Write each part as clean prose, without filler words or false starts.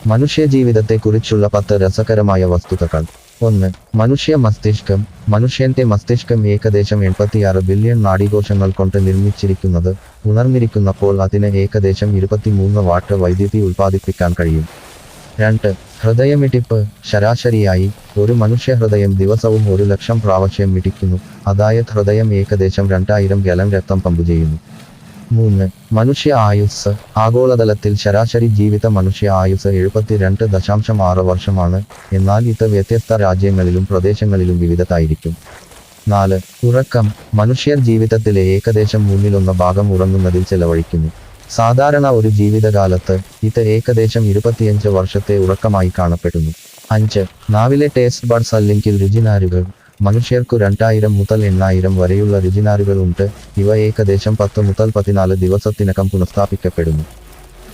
മനുഷ്യജീവിതത്തെക്കുറിച്ചുള്ള 10 രസകരമായ വസ്തുതകൾ. 1. മനുഷ്യ മസ്തിഷ്കം. മനുഷ്യന്റെ മസ്തിഷ്കം ഏകദേശം 86 ബില്യൺ നാഡീകോശങ്ങൾ കൊണ്ട് നിർമ്മിച്ചിരിക്കുന്നത്. ഉണർന്നിരിക്കുന്നപ്പോൾ അതിന് ഏകദേശം 23 വാട്ട് വൈദ്യുതി ഉൽപ്പാദിപ്പിക്കാൻ കഴിയും. 2. ഹൃദയമിടിപ്പ്. ശരാശരിയായി ഒരു മനുഷ്യഹൃദയം ദിവസവും 1,00,000 പ്രാവശ്യം മിടിക്കുന്നു. അതായത് ഹൃദയം ഏകദേശം 2000 ഗാലൻ രക്തം പമ്പ് ചെയ്യുന്നു. 3. മനുഷ്യ ആയുസ്സ്. ആഗോളതലത്തിൽ ശരാശരി ജീവിത മനുഷ്യ ആയുസ് 72.6 വർഷമാണ്. എന്നാൽ ഇത് വ്യത്യസ്ത രാജ്യങ്ങളിലും പ്രദേശങ്ങളിലും വിവിധതായിരിക്കും. 4. ഉറക്കം. മനുഷ്യർ ജീവിതത്തിലെ ഏകദേശം 1/3 ഭാഗം ഉറങ്ങുന്നതിൽ ചെലവഴിക്കുന്നു. സാധാരണ ഒരു ജീവിതകാലത്ത് ഇത് ഏകദേശം 25 വർഷത്തെ ഉറക്കമായി കാണപ്പെടുന്നു. 5. നാവിലെ ടേസ്റ്റ് ബഡ്സ് അല്ലെങ്കിൽ രുചിനാരുകൾ. മനുഷ്യർക്കു 2000 മുതൽ 8000 വരെയുള്ള രുചിനാരുകൾ ഉണ്ട്. ഇവ ഏകദേശം 10 മുതൽ 14 ദിവസത്തിനകം പുനഃസ്ഥാപിക്കപ്പെടുന്നു.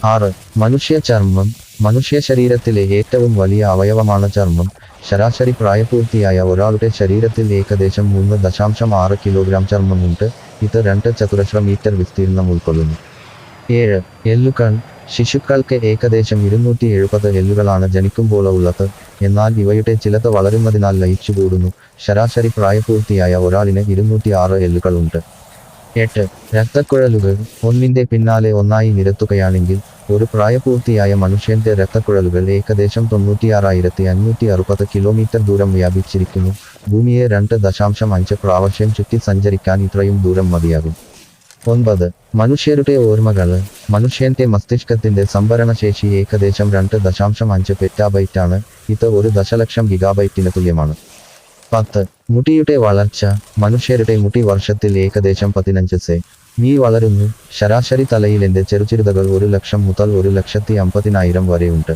6. മനുഷ്യ ചർമ്മം. മനുഷ്യ ശരീരത്തിലെ ഏറ്റവും വലിയ അവയവമാണ് ചർമ്മം. ശരാശരി പ്രായപൂർത്തിയായ ഒരാളുടെ ശരീരത്തിൽ ഏകദേശം 3.6 കിലോഗ്രാം ചർമ്മമുണ്ട്. ഇത് 2 ചതുരശ്ര മീറ്റർ വിസ്തീർണം ഉൾക്കൊള്ളുന്നു. 7. എല്ലുകൾ. ശിശുക്കൾക്ക് ഏകദേശം 270 എല്ലുകളാണ് ജനിക്കുമ്പോൾ ഉള്ളത്. എന്നാൽ ഇവയുടെ ചിലത് വളരുന്നതിനാൽ ലയിച്ചുകൂടുന്നു. ശരാശരി പ്രായപൂർത്തിയായ ഒരാളിന് 206 എല്ലുകൾ ഉണ്ട്. 8. രക്തക്കുഴലുകൾ. ഒന്നിന്റെ പിന്നാലെ ഒന്നായി നിരത്തുകയാണെങ്കിൽ ഒരു പ്രായപൂർത്തിയായ മനുഷ്യന്റെ രക്തക്കുഴലുകൾ ഏകദേശം 96,560 കിലോമീറ്റർ ദൂരം വ്യാപിച്ചിരിക്കുന്നു. ഭൂമിയെ 2.5 പ്രാവശ്യം ചുറ്റി സഞ്ചരിക്കാൻ ഇത്രയും ദൂരം മതിയാകും. 9. മനുഷ്യരുടെ ഓർമ്മകൾ. മനുഷ്യന്റെ മസ്തിഷ്കത്തിന്റെ സംഭരണശേഷി ഏകദേശം 2.5 പെറ്റാബൈറ്റാണ്. ഇത് 1 ദശലക്ഷം ഗിഗാബൈറ്റിന് തുല്യമാണ്. 10. മുടിയുടെ വളർച്ച. മനുഷ്യരുടെ മുടി വർഷത്തിൽ ഏകദേശം 15 സെമീ വളരുന്നു. ശരാശരി തലയിലെന്റെ ചെറുചിരുതകൾ 1,00,000 മുതൽ 1,50,000 വരെ ഉണ്ട്.